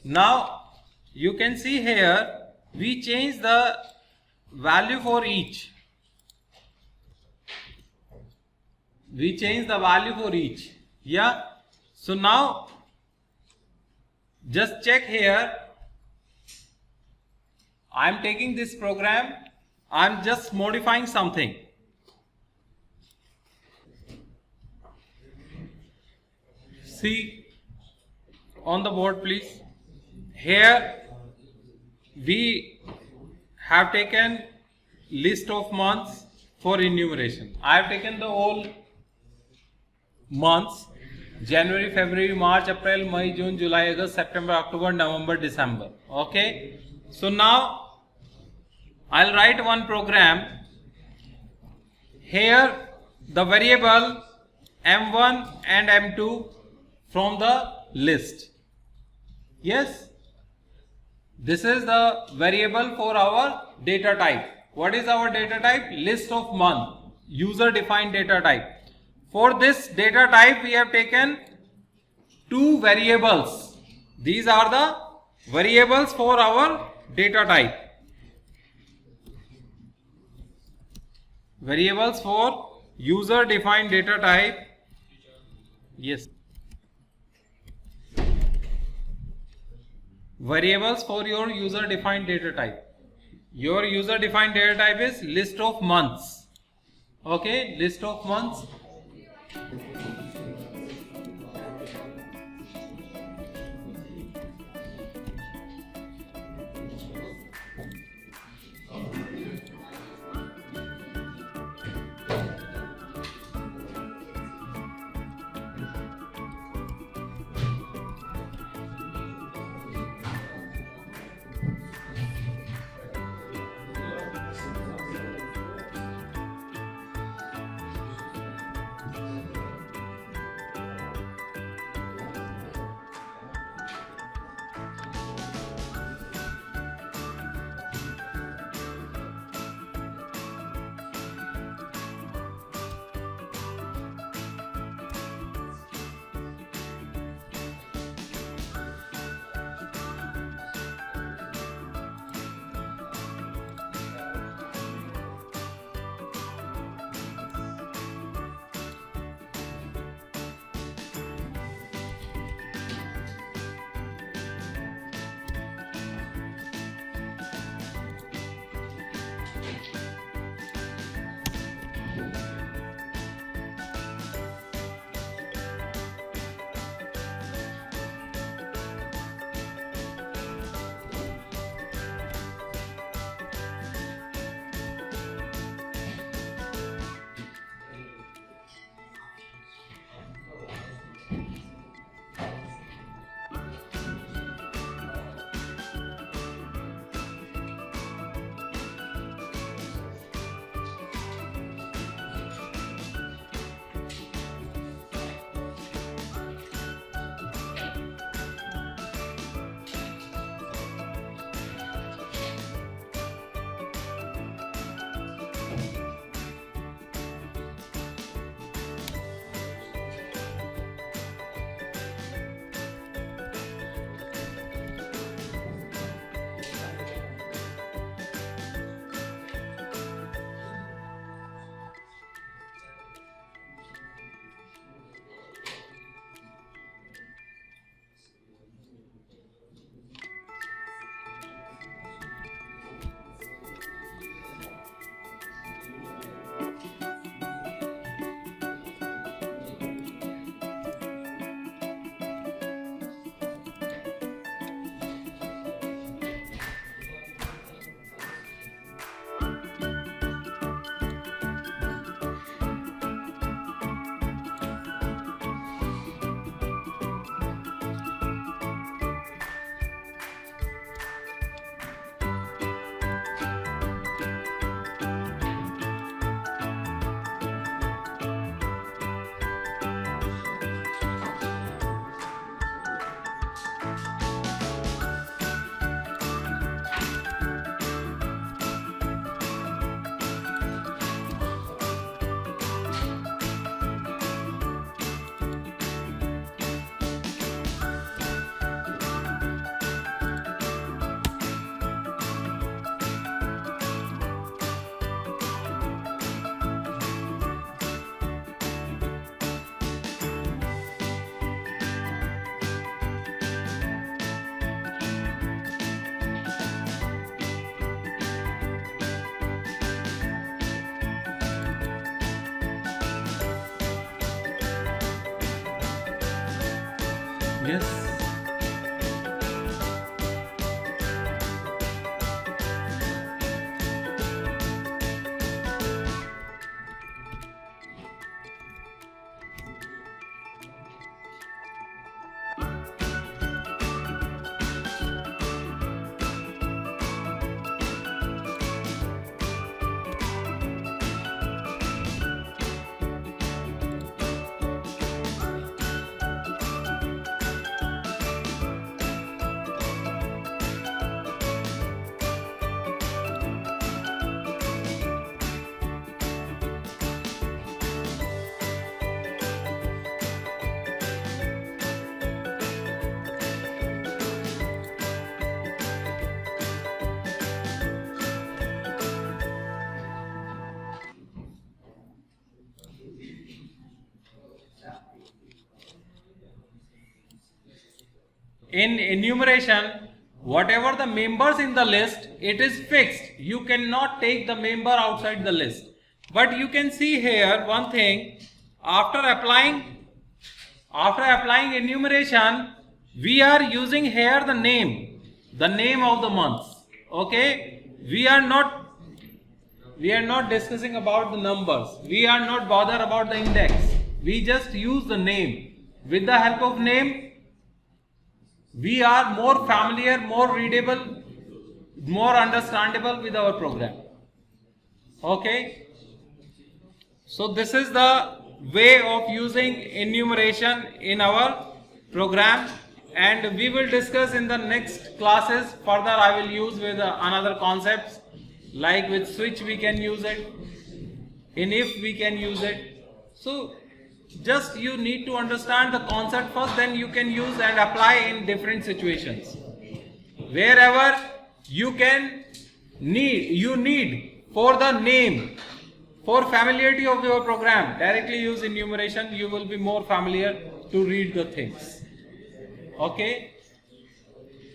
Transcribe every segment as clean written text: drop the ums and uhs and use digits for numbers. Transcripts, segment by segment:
Now you can see here we change the value for each. We change the value for each. Yeah. So now just check here. I am taking this program. I am just modifying something. See on the board, please. Here we have taken list of months for enumeration. I have taken the whole months: January, February, March, April, May, June, July, August, September, October, November, December. Okay. So now I'll write one program. Here the variable M1 and M2 from the list. Yes. This is the variable for our data type. What is our data type? List of month. User defined data type. For this data type we have taken two variables. These are the variables for our data type. Variables for user defined data type. Yes. Variables for your user defined data type. Your user defined data type is list of months. Okay, list of months. Yes. In enumeration, whatever the members in the list, it is fixed. You cannot take the member outside the list. But you can see here one thing, after applying enumeration, we are using here the name of the months. Okay, we are not discussing about the numbers. We are not bothered about the index. We just use the name. With the help of name, we are more familiar, more readable, more understandable with our program. Okay. So this is the way of using enumeration in our program, and we will discuss in the next classes. Further I will use with another concepts, like with switch we can use it, in if we can use it. So just you need to understand the concept first, then you can use and apply in different situations. Wherever you need for the name, for familiarity of your program, directly use enumeration. You will be more familiar to read the things. Okay.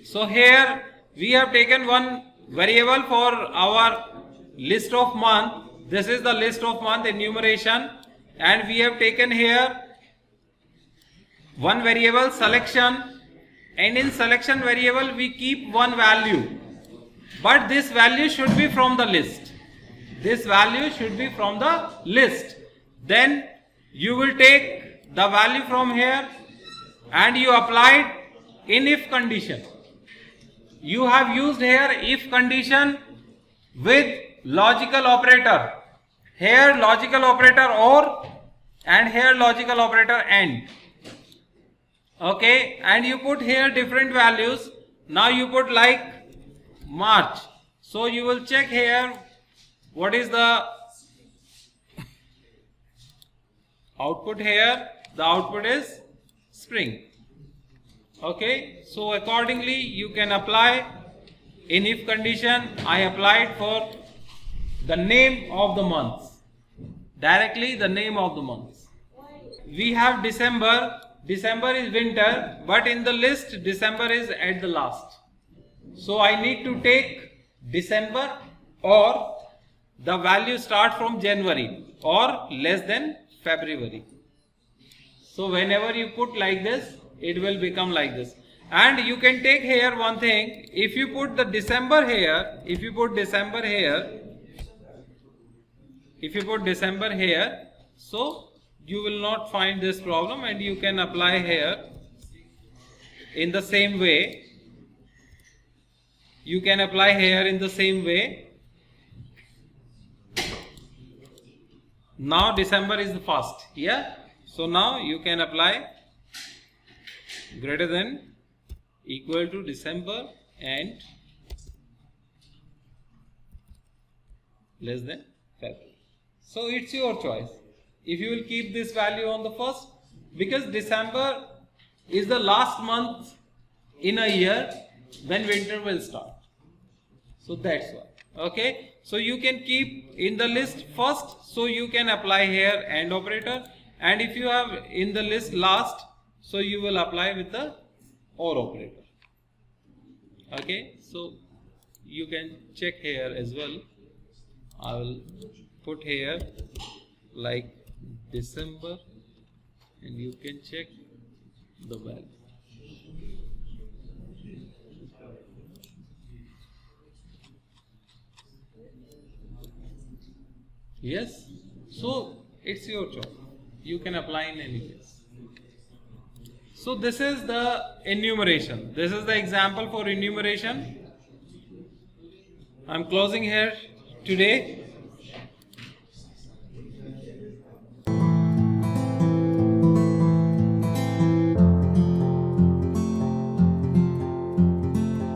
So here we have taken one variable for our list of month. This is the list of month enumeration. And we have taken here one variable selection, and in selection variable we keep one value, but this value should be from the list. This value should be from the list. Then you will take the value from here and you apply it in if condition. You have used here if condition with logical operator. Here logical operator or, and here logical operator and. Okay, and you put here different values. Now you put like March. So you will check here what is the output here. The output is spring. Okay, so accordingly you can apply in if condition. I applied for the name of the month. Directly the name of the month. We have December. December is winter, but in the list December is at the last. So I need to take December, or the value start from January or less than February. So whenever you put like this, it will become like this. And you can take here one thing. If you put the December here, so you will not find this problem, and you can apply here in the same way. You can apply here in the same way. Now December is the first. Yeah. So now you can apply greater than equal to December and less than February. So it's your choice. If you will keep this value on the first, because December is the last month in a year when winter will start. So that's why. Okay. So you can keep in the list first, so you can apply here AND operator, and if you have in the list last, so you will apply with the OR operator. Okay. So you can check here as well. I will put here like December, and you can check the value. Yes, so it's your choice, you can apply in any case. So this is the enumeration, this is the example for enumeration. I'm closing here today.